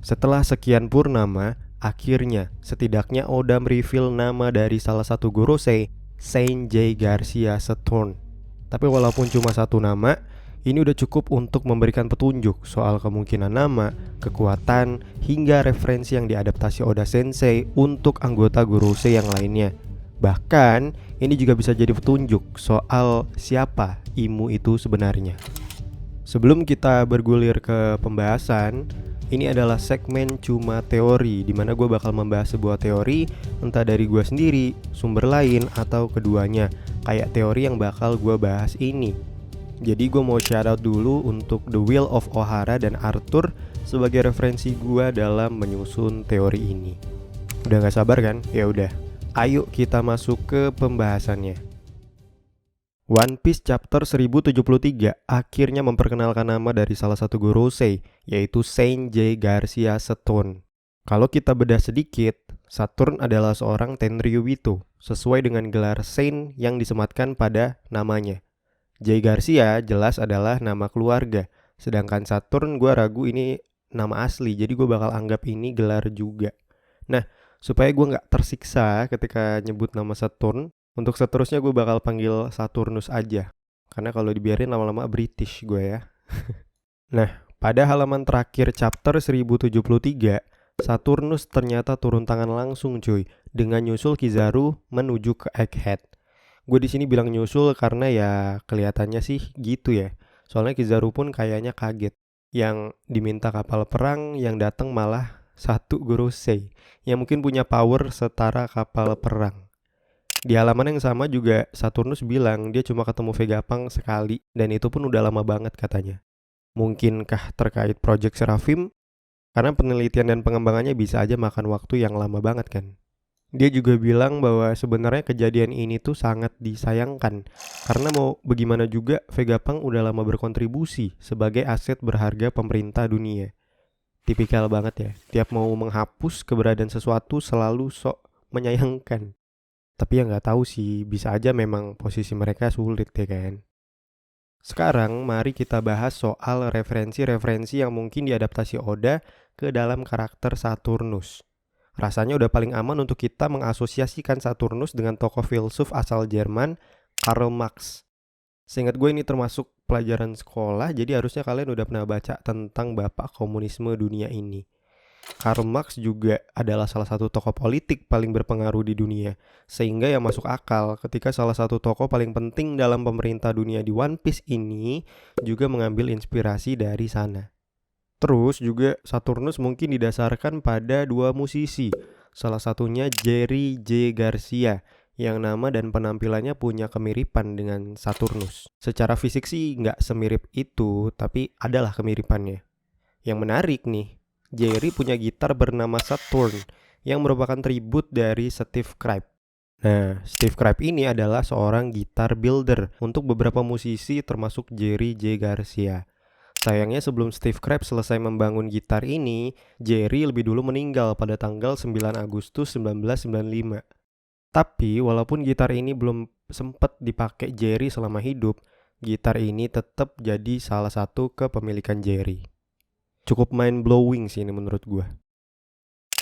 Setelah sekian purnama, akhirnya setidaknya Oda mereveal nama dari salah satu Gorosei, Saint J. Garcia Saturn. Tapi walaupun cuma satu nama, ini udah cukup untuk memberikan petunjuk soal kemungkinan nama, kekuatan, hingga referensi yang diadaptasi Oda Sensei untuk anggota Gorosei yang lainnya. Bahkan, ini juga bisa jadi petunjuk soal siapa Imu itu sebenarnya. Sebelum kita bergulir ke pembahasan, ini adalah segmen cuma teori, dimana gue bakal membahas sebuah teori, entah dari gue sendiri, sumber lain, atau keduanya. Kayak teori yang bakal gue bahas ini. Jadi gue mau shout out dulu untuk The Will of Ohara dan Arthur sebagai referensi gue dalam menyusun teori ini. Udah gak sabar kan? Ya udah, ayo kita masuk ke pembahasannya. One Piece chapter 1073 akhirnya memperkenalkan nama dari salah satu Gorosei, yaitu Saint J. Garcia Saturn. Kalau kita bedah sedikit, Saturn adalah seorang Tenryubito, sesuai dengan gelar Saint yang disematkan pada namanya. J. Garcia jelas adalah nama keluarga, sedangkan Saturn gue ragu ini nama asli, jadi gue bakal anggap ini gelar juga. Nah, supaya gue gak tersiksa ketika nyebut nama Saturn, untuk seterusnya gue bakal panggil Saturnus aja, karena kalau dibiarin lama-lama British gue ya. Nah, pada halaman terakhir chapter 1073, Saturnus ternyata turun tangan langsung cuy, dengan nyusul Kizaru menuju ke Egghead. Gue di sini bilang nyusul karena ya kelihatannya sih gitu ya. Soalnya Kizaru pun kayaknya kaget. Yang diminta kapal perang, yang datang malah satu Gorosei yang mungkin punya power setara kapal perang. Di halaman yang sama juga Saturnus bilang dia cuma ketemu Vegapunk sekali, dan itu pun udah lama banget katanya. Mungkinkah terkait Project Seraphim? Karena penelitian dan pengembangannya bisa aja makan waktu yang lama banget kan. Dia juga bilang bahwa sebenarnya kejadian ini tuh sangat disayangkan, karena mau bagaimana juga Vegapunk udah lama berkontribusi sebagai aset berharga pemerintah dunia. Tipikal banget ya, tiap mau menghapus keberadaan sesuatu selalu sok menyayangkan. Tapi ya nggak tahu sih, bisa aja memang posisi mereka sulit ya kan. Sekarang mari kita bahas soal referensi-referensi yang mungkin diadaptasi Oda ke dalam karakter Saturnus. Rasanya udah paling aman untuk kita mengasosiasikan Saturnus dengan tokoh filsuf asal Jerman, Karl Marx. Seingat gue ini termasuk pelajaran sekolah, jadi harusnya kalian udah pernah baca tentang bapak komunisme dunia ini. Karl Marx juga adalah salah satu tokoh politik paling berpengaruh di dunia, sehingga ya masuk akal ketika salah satu tokoh paling penting dalam pemerintah dunia di One Piece ini juga mengambil inspirasi dari sana. Terus juga Saturnus mungkin didasarkan pada dua musisi, salah satunya Jerry J. Garcia, yang nama dan penampilannya punya kemiripan dengan Saturnus. Secara fisik sih nggak semirip itu, tapi adalah kemiripannya. Yang menarik nih, Jerry punya gitar bernama Saturn yang merupakan tribut dari Steve Kripe. Nah, Steve Kripe ini adalah seorang gitar builder untuk beberapa musisi termasuk Jerry J. Garcia. Sayangnya sebelum Steve Kripe selesai membangun gitar ini, Jerry lebih dulu meninggal pada tanggal 9 Agustus 1995. Tapi walaupun gitar ini belum sempat dipakai Jerry selama hidup, gitar ini tetap jadi salah satu kepemilikan Jerry. Cukup mind-blowing sih ini menurut gue.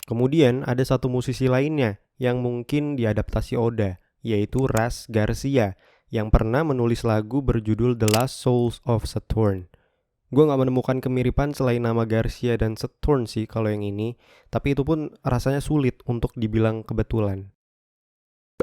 Kemudian ada satu musisi lainnya yang mungkin diadaptasi Oda, yaitu Ras Garcia, yang pernah menulis lagu berjudul The Last Souls of Saturn. Gue gak menemukan kemiripan selain nama Garcia dan Saturn sih kalau yang ini, tapi itu pun rasanya sulit untuk dibilang kebetulan.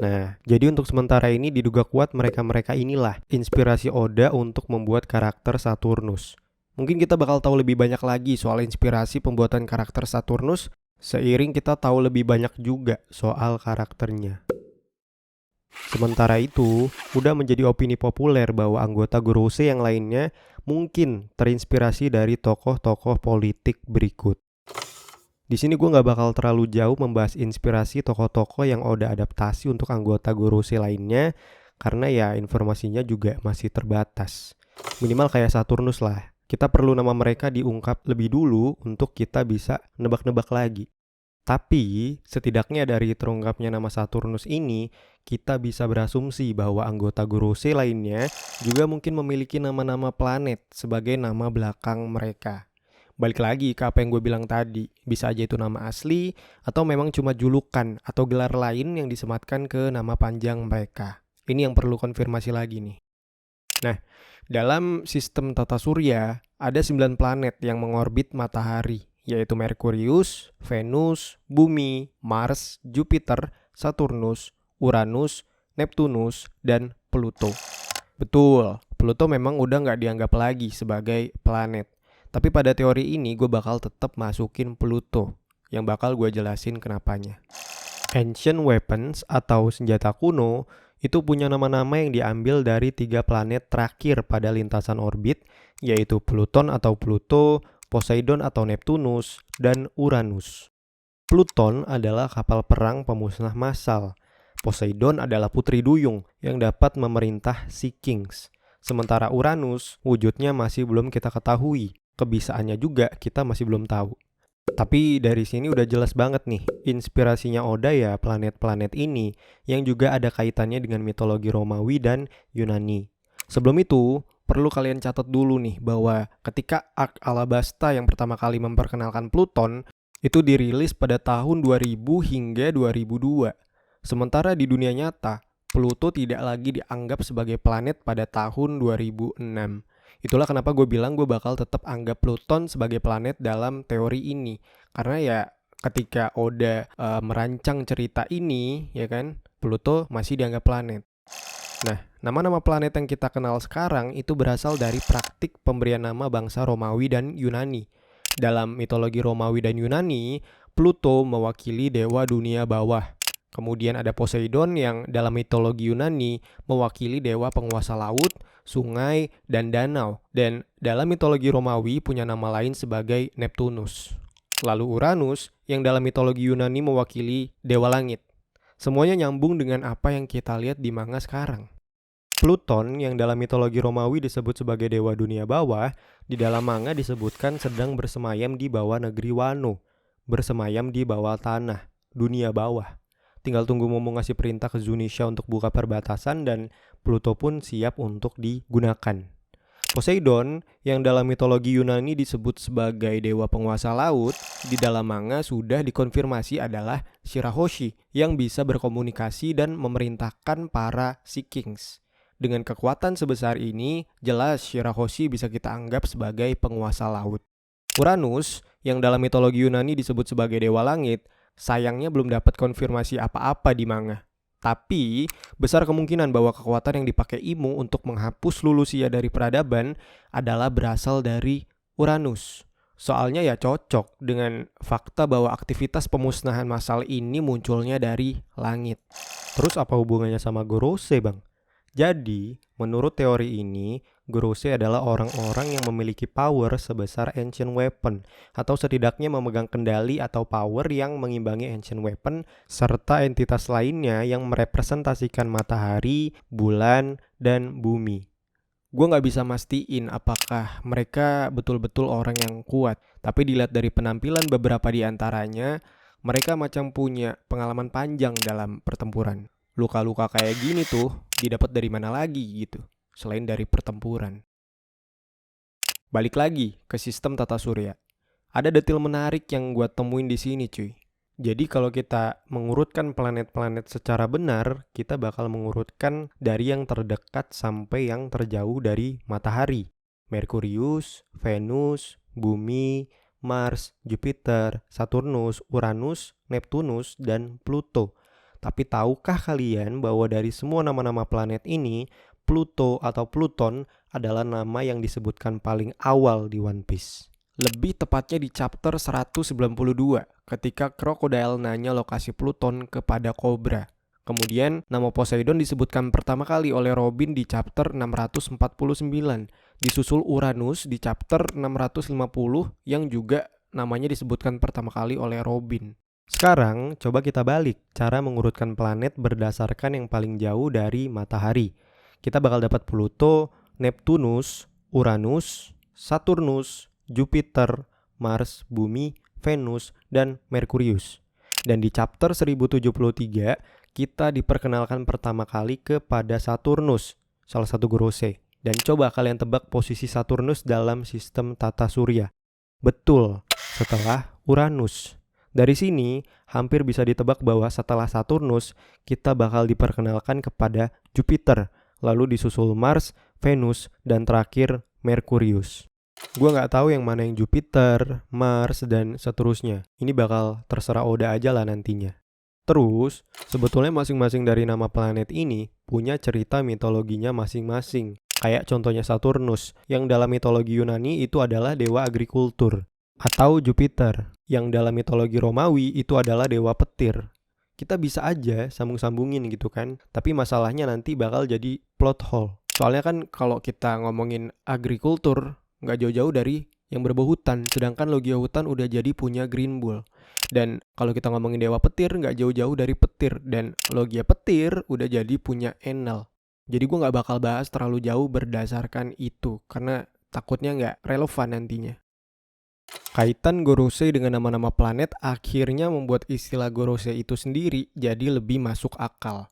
Nah, jadi untuk sementara ini diduga kuat mereka-mereka inilah inspirasi Oda untuk membuat karakter Saturnus. Mungkin kita bakal tahu lebih banyak lagi soal inspirasi pembuatan karakter Saturnus seiring kita tahu lebih banyak juga soal karakternya. Sementara itu, udah menjadi opini populer bahwa anggota Gorosei yang lainnya mungkin terinspirasi dari tokoh-tokoh politik berikut. Di sini gue nggak bakal terlalu jauh membahas inspirasi tokoh-tokoh yang Oda adaptasi untuk anggota Gorosei lainnya, karena ya informasinya juga masih terbatas. Minimal kayak Saturnus lah. Kita perlu nama mereka diungkap lebih dulu untuk kita bisa nebak-nebak lagi. Tapi, setidaknya dari terungkapnya nama Saturnus ini, kita bisa berasumsi bahwa anggota Gorosei lainnya juga mungkin memiliki nama-nama planet sebagai nama belakang mereka. Balik lagi ke apa yang gue bilang tadi, bisa aja itu nama asli atau memang cuma julukan atau gelar lain yang disematkan ke nama panjang mereka. Ini yang perlu konfirmasi lagi nih. Nah, dalam sistem tata surya ada 9 planet yang mengorbit matahari, yaitu Merkurius, Venus, Bumi, Mars, Jupiter, Saturnus, Uranus, Neptunus, dan Pluto. Betul, Pluto memang udah nggak dianggap lagi sebagai planet. Tapi pada teori ini gue bakal tetap masukin Pluto, yang bakal gue jelasin kenapanya. Ancient weapons atau senjata kuno itu punya nama-nama yang diambil dari 3 planet terakhir pada lintasan orbit, yaitu Pluton atau Pluto, Poseidon atau Neptunus, dan Uranus. Pluton adalah kapal perang pemusnah massal. Poseidon adalah putri duyung yang dapat memerintah Sea Kings. Sementara Uranus wujudnya masih belum kita ketahui. Kebisaannya juga kita masih belum tahu. Tapi dari sini udah jelas banget nih, inspirasinya Oda ya planet-planet ini yang juga ada kaitannya dengan mitologi Romawi dan Yunani. Sebelum itu, perlu kalian catat dulu nih bahwa ketika Ark Alabasta yang pertama kali memperkenalkan Pluton, itu dirilis pada tahun 2000 hingga 2002. Sementara di dunia nyata, Pluto tidak lagi dianggap sebagai planet pada tahun 2006. Itulah kenapa gue bilang gue bakal tetap anggap Pluton sebagai planet dalam teori ini. Karena ya ketika Oda merancang cerita ini, ya kan, Pluto masih dianggap planet. Nah, nama-nama planet yang kita kenal sekarang itu berasal dari praktik pemberian nama bangsa Romawi dan Yunani. Dalam mitologi Romawi dan Yunani, Pluto mewakili dewa dunia bawah. Kemudian ada Poseidon yang dalam mitologi Yunani mewakili dewa penguasa laut, sungai, dan danau. Dan dalam mitologi Romawi punya nama lain sebagai Neptunus. Lalu Uranus yang dalam mitologi Yunani mewakili dewa langit. Semuanya nyambung dengan apa yang kita lihat di manga sekarang. Pluton yang dalam mitologi Romawi disebut sebagai dewa dunia bawah, di dalam manga disebutkan sedang bersemayam di bawah negeri Wano. Bersemayam di bawah tanah, dunia bawah. Tinggal tunggu Momo ngasih perintah ke Zunisha untuk buka perbatasan dan Pluto pun siap untuk digunakan. Poseidon yang dalam mitologi Yunani disebut sebagai dewa penguasa laut, di dalam manga sudah dikonfirmasi adalah Shirahoshi yang bisa berkomunikasi dan memerintahkan para Sea Kings. Dengan kekuatan sebesar ini, jelas Shirahoshi bisa kita anggap sebagai penguasa laut. Uranus yang dalam mitologi Yunani disebut sebagai dewa langit, sayangnya belum dapat konfirmasi apa-apa di manga. Tapi, besar kemungkinan bahwa kekuatan yang dipakai Imu untuk menghapus Lulusia dari peradaban adalah berasal dari Uranus. Soalnya ya cocok dengan fakta bahwa aktivitas pemusnahan massal ini munculnya dari langit. Terus apa hubungannya sama Gorose, Bang? Jadi, menurut teori ini, Gorose adalah orang-orang yang memiliki power sebesar Ancient Weapon, atau setidaknya memegang kendali atau power yang mengimbangi Ancient Weapon, serta entitas lainnya yang merepresentasikan matahari, bulan, dan bumi. Gue nggak bisa mastiin apakah mereka betul-betul orang yang kuat, tapi dilihat dari penampilan beberapa di antaranya, mereka macam punya pengalaman panjang dalam pertempuran. Luka-luka kayak gini tuh didapat dari mana lagi gitu, selain dari pertempuran. Balik lagi ke sistem tata surya. Ada detail menarik yang gue temuin di sini cuy. Jadi kalau kita mengurutkan planet-planet secara benar, kita bakal mengurutkan dari yang terdekat sampai yang terjauh dari matahari. Merkurius, Venus, Bumi, Mars, Jupiter, Saturnus, Uranus, Neptunus, dan Pluto. Tapi tahukah kalian bahwa dari semua nama-nama planet ini, Pluto atau Pluton adalah nama yang disebutkan paling awal di One Piece. Lebih tepatnya di chapter 192, ketika Crocodile nanya lokasi Pluton kepada Cobra. Kemudian, nama Poseidon disebutkan pertama kali oleh Robin di chapter 649, disusul Uranus di chapter 650 yang juga namanya disebutkan pertama kali oleh Robin. Sekarang, coba kita balik cara mengurutkan planet berdasarkan yang paling jauh dari matahari. Kita bakal dapat Pluto, Neptunus, Uranus, Saturnus, Jupiter, Mars, Bumi, Venus, dan Merkurius. Dan di chapter 1073, kita diperkenalkan pertama kali kepada Saturnus, salah satu Gorose. Dan coba kalian tebak posisi Saturnus dalam sistem tata surya. Betul, setelah Uranus. Dari sini, hampir bisa ditebak bahwa setelah Saturnus, kita bakal diperkenalkan kepada Jupiter, lalu disusul Mars, Venus, dan terakhir Merkurius. Gua nggak tahu yang mana yang Jupiter, Mars, dan seterusnya. Ini bakal terserah Oda aja lah nantinya. Terus, sebetulnya masing-masing dari nama planet ini punya cerita mitologinya masing-masing. Kayak contohnya Saturnus, yang dalam mitologi Yunani itu adalah dewa agrikultur. Atau Jupiter, yang dalam mitologi Romawi itu adalah dewa petir. Kita bisa aja sambung-sambungin gitu kan, tapi masalahnya nanti bakal jadi plot hole. Soalnya kan kalau kita ngomongin agrikultur, nggak jauh-jauh dari yang berbau hutan, sedangkan Logia hutan udah jadi punya Green Bull. Dan kalau kita ngomongin dewa petir, nggak jauh-jauh dari petir, dan Logia petir udah jadi punya Enel. Jadi gue nggak bakal bahas terlalu jauh berdasarkan itu, karena takutnya nggak relevan nantinya. Kaitan Gorosei dengan nama-nama planet akhirnya membuat istilah Gorosei itu sendiri jadi lebih masuk akal.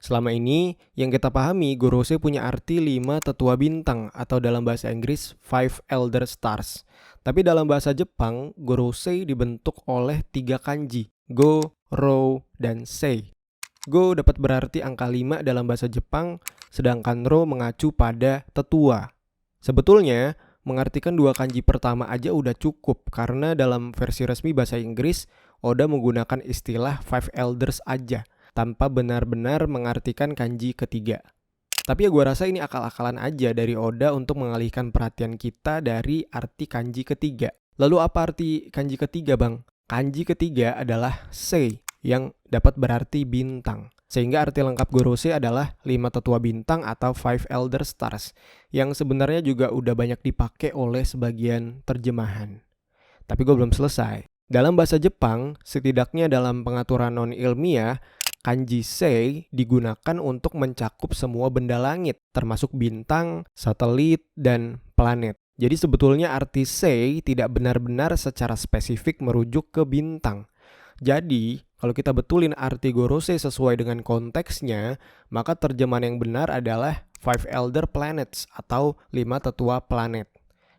Selama ini, yang kita pahami, Gorosei punya arti 5 tetua bintang atau dalam bahasa Inggris 5 elder stars. Tapi dalam bahasa Jepang, Gorosei dibentuk oleh 3 kanji, Go, Rou, dan Sei. Go dapat berarti angka 5 dalam bahasa Jepang, sedangkan Rou mengacu pada tetua. Sebetulnya, mengartikan 2 kanji pertama aja udah cukup karena dalam versi resmi bahasa Inggris, Oda menggunakan istilah 5 elders aja, tanpa benar-benar mengartikan kanji ketiga. Tapi ya gue rasa ini akal-akalan aja dari Oda untuk mengalihkan perhatian kita dari arti kanji ketiga. Lalu apa arti kanji ketiga, Bang? Kanji ketiga adalah Sei, yang dapat berarti bintang. Sehingga arti lengkap Gorosei adalah 5 tetua bintang atau 5 elder stars, yang sebenarnya juga udah banyak dipakai oleh sebagian terjemahan. Tapi gue belum selesai. Dalam bahasa Jepang, setidaknya dalam pengaturan non-ilmiah, kanji Sei digunakan untuk mencakup semua benda langit, termasuk bintang, satelit, dan planet. Jadi sebetulnya arti Sei tidak benar-benar secara spesifik merujuk ke bintang. Jadi, kalau kita betulin arti Gorosei sesuai dengan konteksnya, maka terjemahan yang benar adalah 5 elder planets atau 5 tetua planet.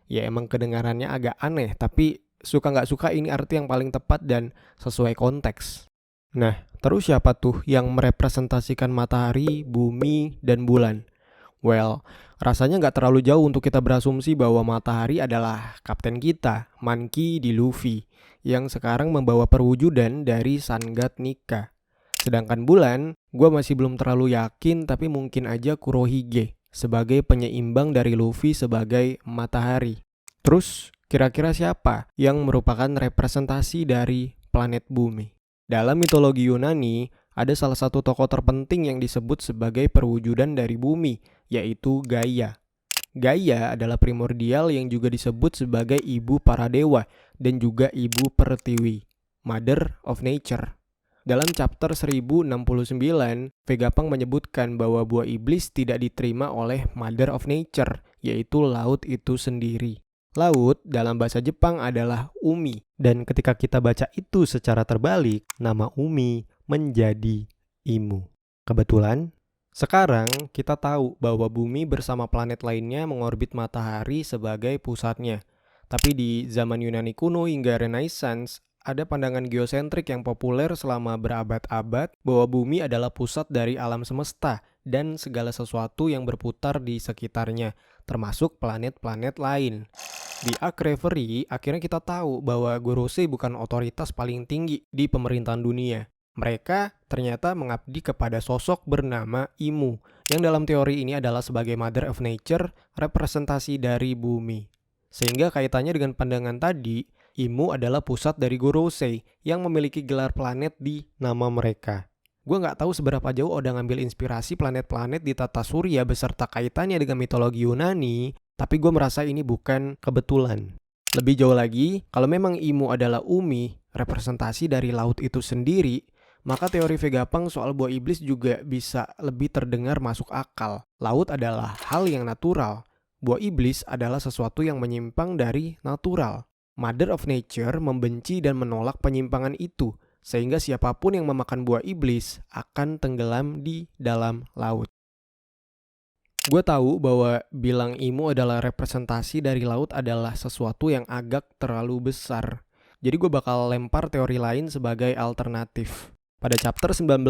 Ya emang kedengarannya agak aneh, tapi suka nggak suka ini arti yang paling tepat dan sesuai konteks. Nah, terus siapa tuh yang merepresentasikan matahari, bumi, dan bulan? Well, rasanya nggak terlalu jauh untuk kita berasumsi bahwa matahari adalah kapten kita, Monkey D. Luffy, yang sekarang membawa perwujudan dari Sun God Nika. Sedangkan bulan, gue masih belum terlalu yakin tapi mungkin aja Kurohige sebagai penyeimbang dari Luffy sebagai matahari. Terus, kira-kira siapa yang merupakan representasi dari planet bumi? Dalam mitologi Yunani, ada salah satu tokoh terpenting yang disebut sebagai perwujudan dari bumi, yaitu Gaia. Gaia adalah primordial yang juga disebut sebagai ibu para dewa dan juga ibu pertiwi, Mother of Nature. Dalam chapter 1069, Vegapunk menyebutkan bahwa buah iblis tidak diterima oleh Mother of Nature, yaitu laut itu sendiri. Laut dalam bahasa Jepang adalah Umi, dan ketika kita baca itu secara terbalik, nama Umi menjadi Imu. Kebetulan, sekarang kita tahu bahwa bumi bersama planet lainnya mengorbit matahari sebagai pusatnya. Tapi di zaman Yunani kuno hingga Renaissance, ada pandangan geosentrik yang populer selama berabad-abad bahwa bumi adalah pusat dari alam semesta dan segala sesuatu yang berputar di sekitarnya, termasuk planet-planet lain. Di Arc Reverie, akhirnya kita tahu bahwa Gorosei bukan otoritas paling tinggi di pemerintahan dunia. Mereka ternyata mengabdi kepada sosok bernama Imu, yang dalam teori ini adalah sebagai Mother of Nature, representasi dari bumi. Sehingga kaitannya dengan pandangan tadi, Imu adalah pusat dari Gorosei yang memiliki gelar planet di nama mereka. Gue nggak tahu seberapa jauh Oda ngambil inspirasi planet-planet di tata surya beserta kaitannya dengan mitologi Yunani, tapi gue merasa ini bukan kebetulan. Lebih jauh lagi, kalau memang Imu adalah Umi, representasi dari laut itu sendiri, maka teori Vegapunk soal buah iblis juga bisa lebih terdengar masuk akal. Laut adalah hal yang natural. Buah iblis adalah sesuatu yang menyimpang dari natural. Mother of Nature membenci dan menolak penyimpangan itu, sehingga siapapun yang memakan buah iblis akan tenggelam di dalam laut. Gue tahu bahwa bilang Imo adalah representasi dari laut adalah sesuatu yang agak terlalu besar. Jadi gue bakal lempar teori lain sebagai alternatif. Pada chapter 19,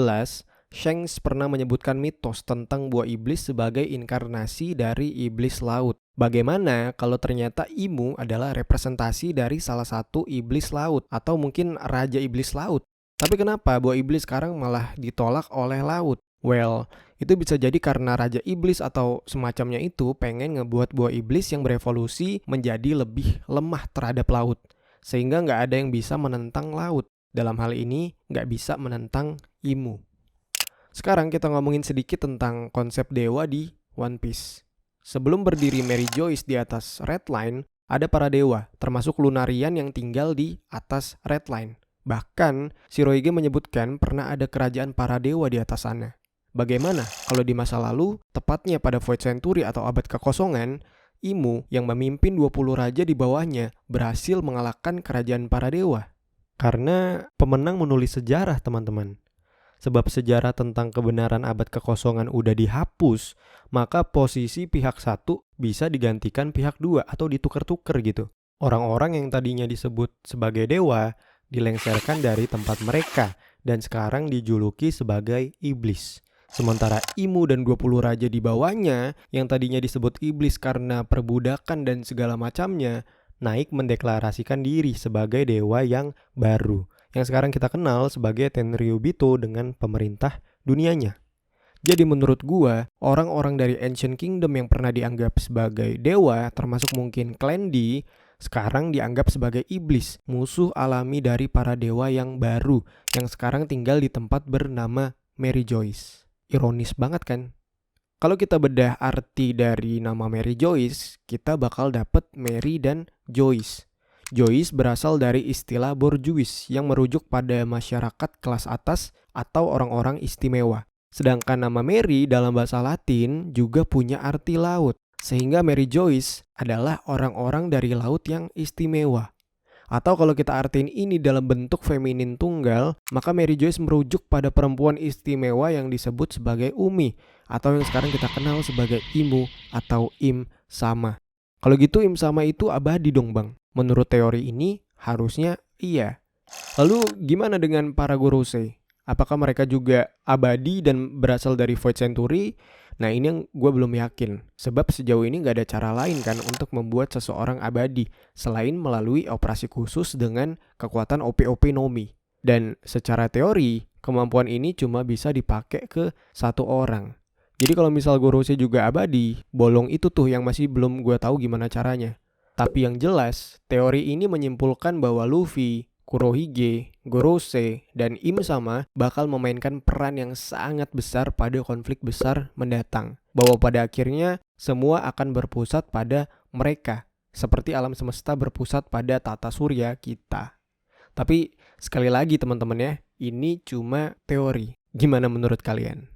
Shanks pernah menyebutkan mitos tentang buah iblis sebagai inkarnasi dari iblis laut. Bagaimana kalau ternyata Imo adalah representasi dari salah satu iblis laut atau mungkin raja iblis laut? Tapi kenapa buah iblis sekarang malah ditolak oleh laut? Well, itu bisa jadi karena Raja Iblis atau semacamnya itu pengen ngebuat buah iblis yang berevolusi menjadi lebih lemah terhadap laut. Sehingga nggak ada yang bisa menentang laut. Dalam hal ini, nggak bisa menentang Imo. Sekarang kita ngomongin sedikit tentang konsep dewa di One Piece. Sebelum berdiri Mary Joyce di atas Red Line, ada para dewa, termasuk Lunarian yang tinggal di atas Red Line. Bahkan, Shirohige menyebutkan pernah ada kerajaan para dewa di atas sana. Bagaimana kalau di masa lalu, tepatnya pada Void Century atau abad kekosongan, Imo yang memimpin 20 raja di bawahnya berhasil mengalahkan kerajaan para dewa? Karena pemenang menulis sejarah, teman-teman. Sebab sejarah tentang kebenaran abad kekosongan udah dihapus, maka posisi pihak satu bisa digantikan pihak dua atau ditukar-tukar gitu. Orang-orang yang tadinya disebut sebagai dewa dilengsarkan dari tempat mereka dan sekarang dijuluki sebagai iblis. Sementara Imo dan 20 raja di bawahnya yang tadinya disebut iblis karena perbudakan dan segala macamnya, naik mendeklarasikan diri sebagai dewa yang baru, yang sekarang kita kenal sebagai Tenryubito dengan pemerintah dunianya. Jadi menurut gua, orang-orang dari Ancient Kingdom yang pernah dianggap sebagai dewa, termasuk mungkin Clannad, sekarang dianggap sebagai iblis, musuh alami dari para dewa yang baru, yang sekarang tinggal di tempat bernama Mary Joyce. Ironis banget kan? Kalau kita bedah arti dari nama Mary Joyce, kita bakal dapet Mary dan Joyce. Joyce berasal dari istilah bourgeois yang merujuk pada masyarakat kelas atas atau orang-orang istimewa. Sedangkan nama Mary dalam bahasa Latin juga punya arti laut, sehingga Mary Joyce adalah orang-orang dari laut yang istimewa. Atau kalau kita artiin ini dalam bentuk feminin tunggal, maka Mary Joyce merujuk pada perempuan istimewa yang disebut sebagai Umi, atau yang sekarang kita kenal sebagai Imo atau Im Sama. Kalau gitu Im Sama itu abadi dong bang? Menurut teori ini harusnya iya. Lalu gimana dengan para Gorosei? Apakah mereka juga abadi dan berasal dari Void Century? Nah ini yang gue belum yakin. Sebab sejauh ini gak ada cara lain kan untuk membuat seseorang abadi selain melalui operasi khusus dengan kekuatan OP-OP Nomi. Dan secara teori, kemampuan ini cuma bisa dipakai ke satu orang. Jadi kalau misal Gorosei juga abadi, bolong itu tuh yang masih belum gue tahu gimana caranya. Tapi yang jelas, teori ini menyimpulkan bahwa Luffy, Kurohige, Gorosei, dan Im Sama bakal memainkan peran yang sangat besar pada konflik besar mendatang. Bahwa pada akhirnya semua akan berpusat pada mereka, seperti alam semesta berpusat pada tata surya kita. Tapi sekali lagi teman-teman ya, ini cuma teori. Gimana menurut kalian?